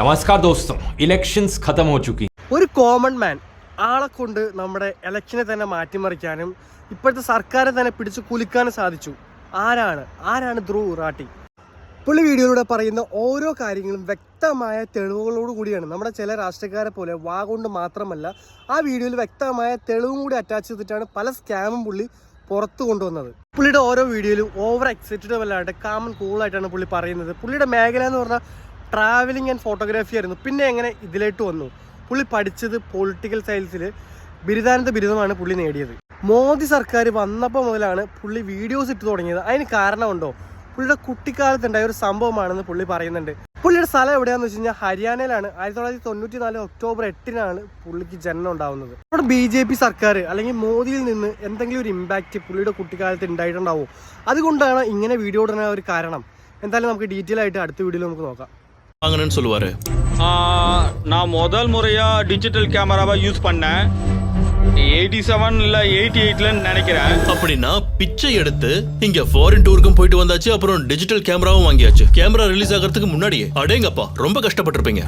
नमस्कार दोस्तों, इलेक्शंस खत्म हो चुकी. ഒരു കോമൺ മാൻ ആളെ കൊണ്ട് നമ്മുടെ ഇലക്ഷനെ തന്നെ മാറ്റിമറിക്കാനും ഇപ്പോഴത്തെ സർക്കാരെ തന്നെ പിടിച്ചു കുലുക്കാനും സാധിച്ചു. ആരാണ് ധ്രുവ് റാട്ടി. പുള്ളി വീഡിയോയിലൂടെ പറയുന്ന ഓരോ കാര്യങ്ങളും വ്യക്തമായ തെളിവുകളോട് കൂടിയാണ്. നമ്മുടെ ചില രാഷ്ട്രീയക്കാരെ പോലെ വാ കൊണ്ട് മാത്രമല്ല, ആ വീഡിയോയിൽ വ്യക്തമായ തെളിവും കൂടി അറ്റാച്ച് ചെയ്തിട്ടാണ് പല സ്കാമും പുള്ളി പുറത്തു കൊണ്ടുവന്നത്. പുള്ളിയുടെ ഓരോ വീഡിയോയിലും ഓവർ എക്സൈറ്റഡ് അല്ലാണ്ട് കാമൻ കൂളായിട്ടാണ് പുള്ളി പറയുന്നത്. പുള്ളിയുടെ മേഖല എന്ന് പറഞ്ഞാൽ ട്രാവലിംഗ് ആൻഡ് ഫോട്ടോഗ്രാഫി ആയിരുന്നു. പിന്നെ എങ്ങനെ ഇതിലേക്ക് വന്നു? പുള്ളി പഠിച്ചത് പൊളിറ്റിക്കൽ സയൻസിൽ ബിരുദാനന്ത ബിരുദമാണ് പുള്ളി നേടിയത്. മോദി സർക്കാർ വന്നപ്പോൾ മുതലാണ് പുള്ളി വീഡിയോസ് ഇട്ട് തുടങ്ങിയത്. അതിന് കാരണമുണ്ടോ? പുള്ളിയുടെ കുട്ടിക്കാലത്തുണ്ടായ ഒരു സംഭവമാണെന്ന് പുള്ളി പറയുന്നുണ്ട്. പുള്ളിയുടെ സ്ഥലം എവിടെയാണെന്ന് വെച്ച് കഴിഞ്ഞാൽ ഹരിയാനയിലാണ്. 1994 ഒക്ടോബർ 8 പുള്ളിക്ക് ജനനം ഉണ്ടാവുന്നത്. നമ്മുടെ BJP സർക്കാർ അല്ലെങ്കിൽ മോദിയിൽ നിന്ന് എന്തെങ്കിലും ഒരു ഇമ്പാക്റ്റ് പുള്ളിയുടെ കുട്ടിക്കാലത്ത് ഉണ്ടായിട്ടുണ്ടാവും. അതുകൊണ്ടാണ് ഇങ്ങനെ വീഡിയോ ഇടുന്ന ഒരു കാരണം. എന്തായാലും നമുക്ക് ഡീറ്റെയിൽ ആയിട്ട് അടുത്ത വീഡിയോയിൽ നമുക്ക് നോക്കാം. சொல்லுவாரு. நான் முதல் முறையா டிஜிட்டல் கேமராவை யூஸ் பண்ணேன் 87 இல்ல 88ல நினைக்கிறேன். அப்படின்னா பிச்சை எடுத்து இங்க ஃபாரின் டூருக்கும் போயிட்டு வந்தாச்சு. அப்புறம் டிஜிட்டல் கேமராவும் வாங்கியாச்சு. கேமரா ரிலீஸ் ஆகிறதுக்கு முன்னாடியே அடேங்கப்பா ரொம்ப கஷ்டப்பட்டிருப்பீங்க.